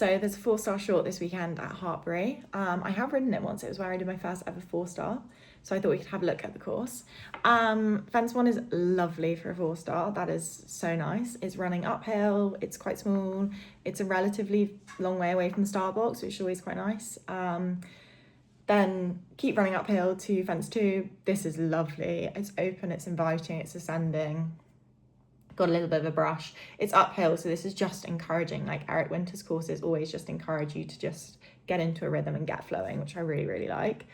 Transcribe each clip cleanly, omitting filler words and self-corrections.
So there's a 4-star short this weekend at Hartpury. I have ridden it once. It was where I did my first ever 4-star. So I thought we could have a look at the course. Fence 1 is lovely for a 4-star. That is so nice. It's running uphill. It's quite small. It's a relatively long way away from the start box, which is always quite nice. Then keep running uphill to fence 2. This is lovely. It's open, it's inviting, it's ascending. Got a little bit of a brush. It's uphill, so this is just encouraging. Like Eric Winter's courses always just encourage you to just get into a rhythm and get flowing, which I really, really like.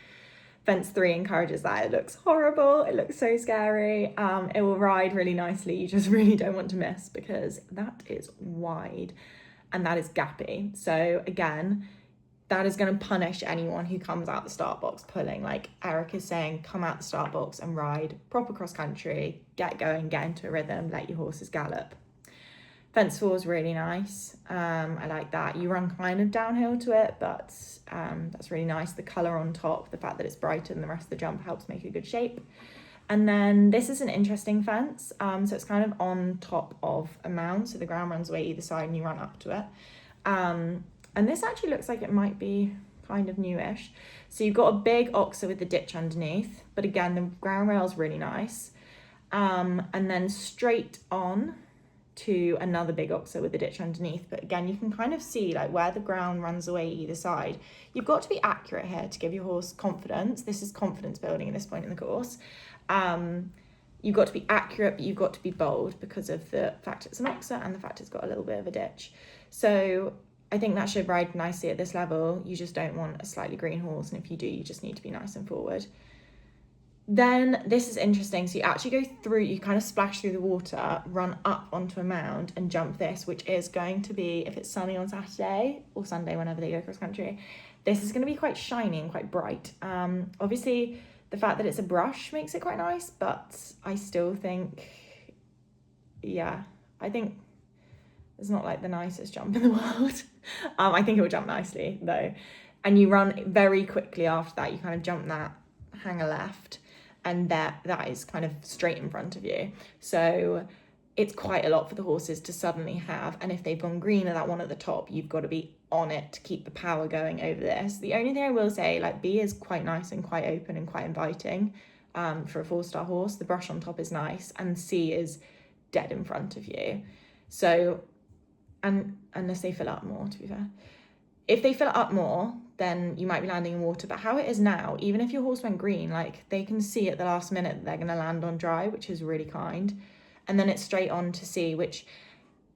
Fence 3 encourages that. It looks horrible. It looks so scary. It will ride really nicely. You just really don't want to miss because that is wide and that is gappy. So again, that is going to punish anyone who comes out the start box pulling. Like Eric is saying, come out the start box and ride proper cross country, get going, get into a rhythm, let your horses gallop. Fence 4 is really nice. I like that. You run kind of downhill to it, but that's really nice. The colour on top, the fact that it's brighter than the rest of the jump helps make a good shape. And then this is an interesting fence. So it's kind of on top of a mound. So the ground runs away either side and you run up to it. And this actually looks like it might be kind of newish. So you've got a big oxer with the ditch underneath, but again, the ground rail is really nice. And then straight on to another big oxer with the ditch underneath. But again, you can kind of see like where the ground runs away either side. You've got to be accurate here to give your horse confidence. This is confidence building at this point in the course. You've got to be accurate, but you've got to be bold because of the fact it's an oxer and the fact it's got a little bit of a ditch. So I think that should ride nicely at this level. You just don't want a slightly green horse, and if you do, you just need to be nice and forward. Then this is interesting. So you actually go through, you kind of splash through the water, run up onto a mound and jump this, which is going to be, if it's sunny on Saturday or Sunday, whenever they go cross country, this is going to be quite shiny and quite bright. Obviously, the fact that it's a brush makes it quite nice, but I still think, yeah, I think it's not like the nicest jump in the world. I think it will jump nicely though. And you run very quickly after that. You kind of jump that, hang a left, and that is kind of straight in front of you. So it's quite a lot for the horses to suddenly have. And if they've gone green at that one at the top, you've got to be on it to keep the power going over this. The only thing I will say, like B is quite nice and quite open and quite inviting for a 4-star horse. The brush on top is nice, and C is dead in front of you. So, and unless they fill up more, to be fair. If they fill it up more, then you might be landing in water. But how it is now, even if your horse went green, like they can see at the last minute that they're going to land on dry, which is really kind. And then it's straight on to sea, which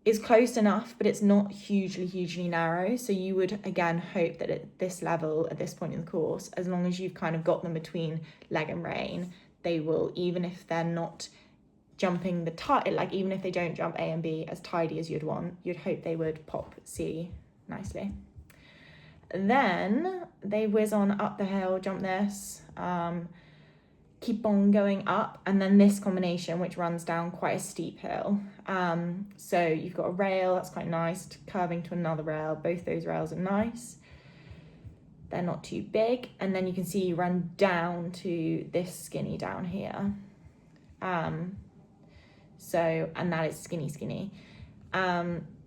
is close enough, but it's not hugely narrow. So you would, again, hope that at this level, at this point in the course, as long as you've kind of got them between leg and rein, they will, even if they're not jumping the like even if they don't jump A and B as tidy as you'd want, you'd hope they would pop C nicely. Then they whiz on up the hill, jump this, keep on going up, and then this combination which runs down quite a steep hill. So you've got a rail that's quite nice, curving to another rail. Both those rails are nice. They're not too big, and then you can see you run down to this skinny down here. So, and that is skinny.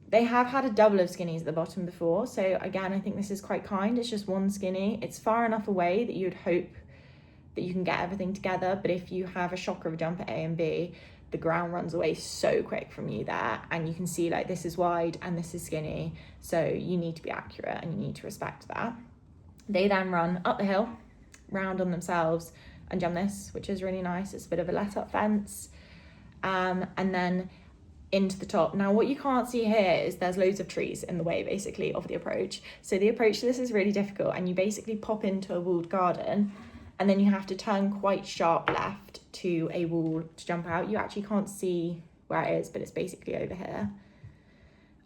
They have had a double of skinnies at the bottom before. So again, I think this is quite kind. It's just one skinny. It's far enough away that you'd hope that you can get everything together. But if you have a shocker of a jump at A and B, the ground runs away so quick from you there. And you can see like this is wide and this is skinny. So you need to be accurate and you need to respect that. They then run up the hill, round on themselves and jump this, which is really nice. It's a bit of a let up fence. And then into the top. Now what you can't see here is there's loads of trees in the way basically of the approach. So the approach to this is really difficult, and you basically pop into a walled garden and then you have to turn quite sharp left to a wall to jump out. You actually can't see where it is, but it's basically over here.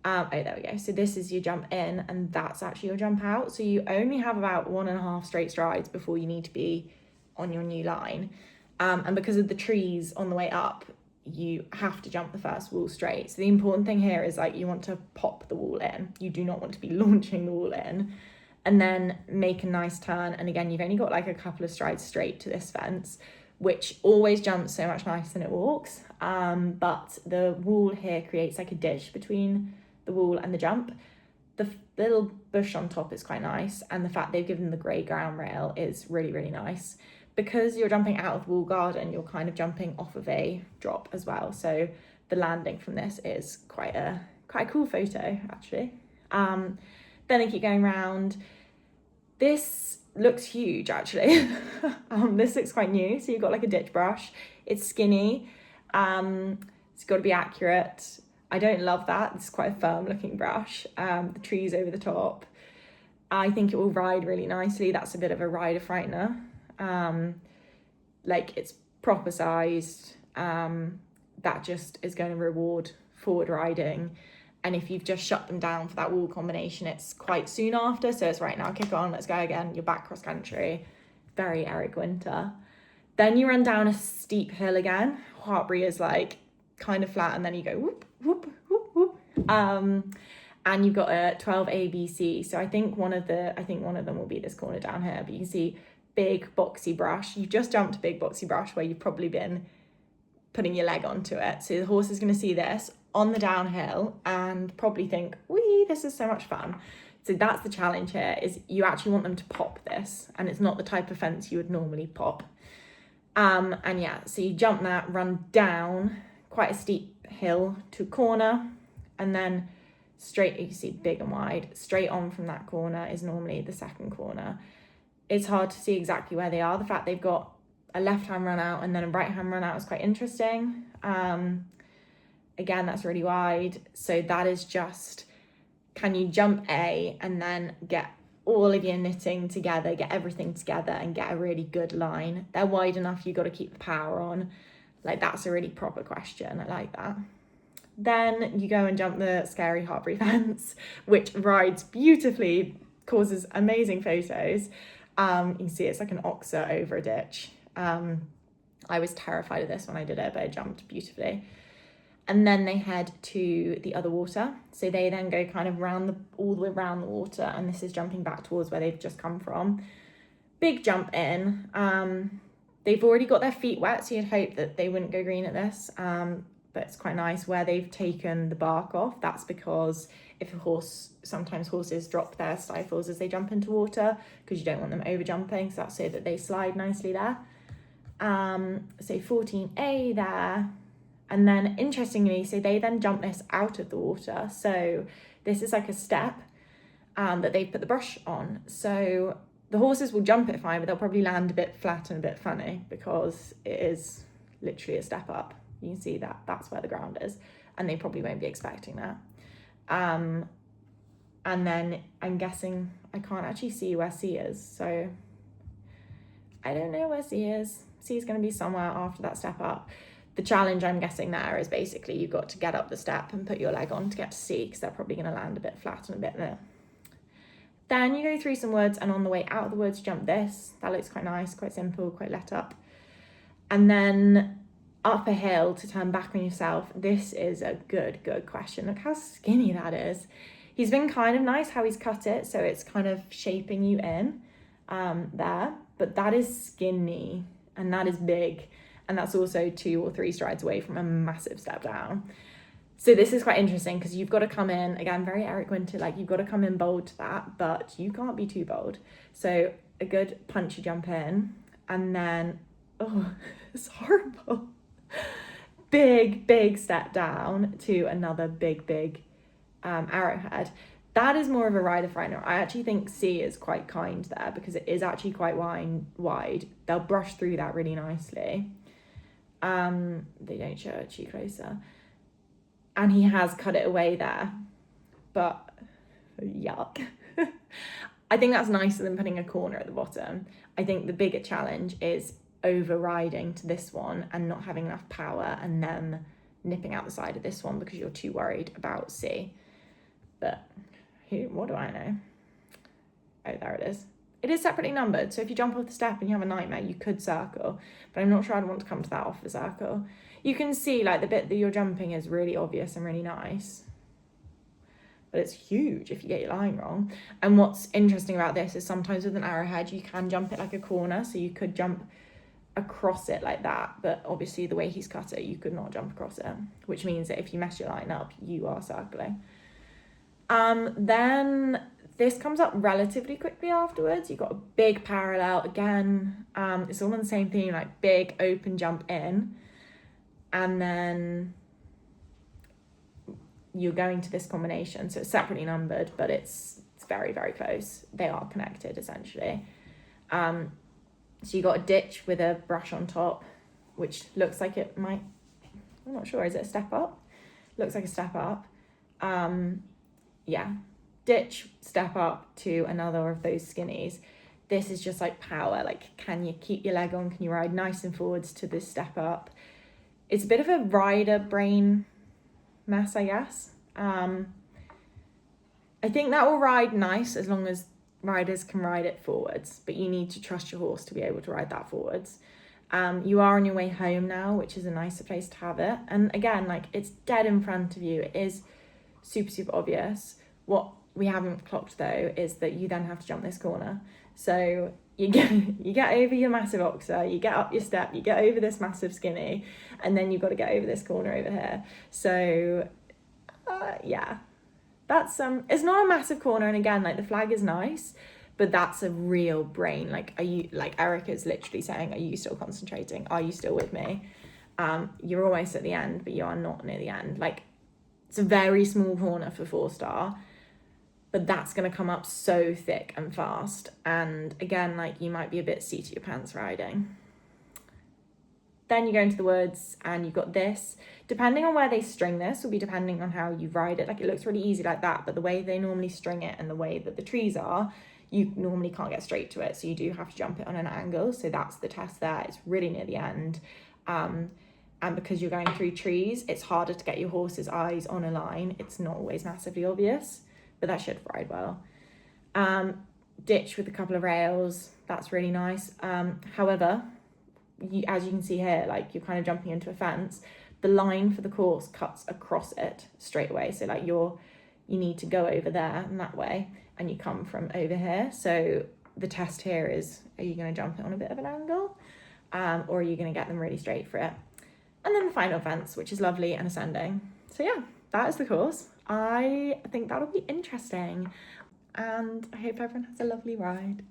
Oh, there we go. So this is your jump in and that's actually your jump out. So you only have about 1.5 straight strides before you need to be on your new line. And because of the trees on the way up, you have to jump the first wall straight. So the important thing here is like you want to pop the wall in. You do not want to be launching the wall in, and then make a nice turn. And again, you've only got like a couple of strides straight to this fence, which always jumps so much nicer than it walks. But the wall here creates like a ditch between the wall and the jump. the little bush on top is quite nice, and the fact they've given the grey ground rail is really, really nice. Because you're jumping out of the wall garden, you're kind of jumping off of a drop as well. So the landing from this is quite a cool photo, actually. Then they keep going around. This looks huge, actually. This looks quite new. So you've got like a ditch brush. It's skinny. It's got to be accurate. I don't love that. It's quite a firm looking brush. The trees over the top. I think it will ride really nicely. That's a bit of a rider frightener. Like it's proper sized. That just is going to reward forward riding. And if you've just shut them down for that wall combination, it's quite soon after. So it's right now, kick on, let's go again. You're back cross country. Very Eric Winter. Then you run down a steep hill again. Hartpury is like kind of flat, and then you go whoop, whoop, whoop, whoop. And you've got a 12 ABC. So I think one of them will be this corner down here, but you can see big boxy brush. You've just jumped a big boxy brush where you've probably been putting your leg onto it. So the horse is going to see this on the downhill and probably think, wee, this is so much fun. So that's the challenge here, is you actually want them to pop this, and it's not the type of fence you would normally pop. And yeah, so you jump that, run down quite a steep hill to a corner, and then straight, you can see big and wide, straight on from that corner is normally the second corner. It's hard to see exactly where they are. The fact they've got a left-hand run out and then a right-hand run out is quite interesting. Again, that's really wide. So that is just, can you jump A and then get all of your knitting together, get everything together and get a really good line? They're wide enough, you've got to keep the power on. Like, that's a really proper question. I like that. Then you go and jump the scary Hartpury fence, which rides beautifully, causes amazing photos. You can see it's like an oxer over a ditch. I was terrified of this when I did it, but it jumped beautifully. And then they head to the other water. So they then go kind of all the way around the water, and this is jumping back towards where they've just come from. Big jump in. They've already got their feet wet, so you'd hope that they wouldn't go green at this. But it's quite nice where they've taken the bark off. That's because sometimes horses drop their stifles as they jump into water, because you don't want them over jumping. So that's so that they slide nicely there. So 14A there. And then interestingly, so they then jump this out of the water. So this is like a step that they've put the brush on. So the horses will jump it fine, but they'll probably land a bit flat and a bit funny because it is literally a step up. You can see that that's where the ground is, and they probably won't be expecting that. And then I'm guessing, I can't actually see where C is. So I don't know where C is. C is going to be somewhere after that step up. The challenge, I'm guessing, there is basically you've got to get up the step and put your leg on to get to C, because they're probably going to land a bit flat and a bit there. Then you go through some woods, and on the way out of the woods, jump this. That looks quite nice, quite simple, quite let up. And then up a hill to turn back on yourself. This is a good question. Look how skinny that is. He's been kind of nice how he's cut it, so it's kind of shaping you in there. But that is skinny, and that is big. And that's also 2 or 3 strides away from a massive step down. So this is quite interesting, because you've got to come in, again, very Eric Winter, like you've got to come in bold to that, but you can't be too bold. So a good punchy jump in, and then, oh, it's horrible. Big step down to another big arrowhead. That is more of a rider frightener. I actually think C is quite kind there, because it is actually quite wide. They'll brush through that really nicely. They don't show it too closer. And he has cut it away there, but yuck. I think that's nicer than putting a corner at the bottom. I think the bigger challenge is overriding to this one and not having enough power, and then nipping out the side of this one because you're too worried about C. But what do I know? Oh, there it is. It is separately numbered, so if you jump off the step and you have a nightmare, you could circle, but I'm not sure I'd want to come to that off the circle. You can see like the bit that you're jumping is really obvious and really nice, but it's huge if you get your line wrong. And what's interesting about this is sometimes with an arrowhead, you can jump it like a corner, so you could jump across it like that, but obviously the way he's cut it, you could not jump across it, which means that if you mess your line up, you are circling. Then this comes up relatively quickly afterwards. You've got a big parallel again. It's all on the same theme, like big open jump in, and then you're going to this combination. So it's separately numbered, but it's very, very close. They are connected essentially. So you got a ditch with a brush on top, which looks like it might, I'm not sure, is it a step up? Looks like a step up. Yeah, ditch, step up to another of those skinnies. This is just like power, like can you keep your leg on, can you ride nice and forwards to this step up? It's a bit of a rider brain mess, I guess. I think that will ride nice as long as riders can ride it forwards, but you need to trust your horse to be able to ride that forwards. You are on your way home now, which is a nicer place to have it. And again, like it's dead in front of you. It is super, super obvious. What we haven't clocked though is that you then have to jump this corner. So you get over your massive oxer, you get up your step, you get over this massive skinny, and then you've got to get over this corner over here. So yeah, that's it's not a massive corner, and again, like the flag is nice, but that's a real brain. Like, are you, like Erica's literally saying, are you still concentrating? Are you still with me? You're almost at the end, but you are not near the end. Like, it's a very small corner for 4-star, but that's going to come up so thick and fast. And again, like you might be a bit seat of your pants riding. Then you go into the woods and you've got this. Depending on where they string this will be depending on how you ride it. Like it looks really easy like that, but the way they normally string it and the way that the trees are, you normally can't get straight to it. So you do have to jump it on an angle. So that's the test there. It's really near the end. And because you're going through trees, it's harder to get your horse's eyes on a line. It's not always massively obvious, but that should ride well. Ditch with a couple of rails. That's really nice. However, as you can see here, like you're kind of jumping into a fence. The line for the course cuts across it straight away. So like you need to go over there and that way, and you come from over here. So the test here is, are you going to jump it on a bit of an angle, or are you going to get them really straight for it? And then the final fence, which is lovely and ascending. So yeah, that is the course. I think that'll be interesting, and I hope everyone has a lovely ride.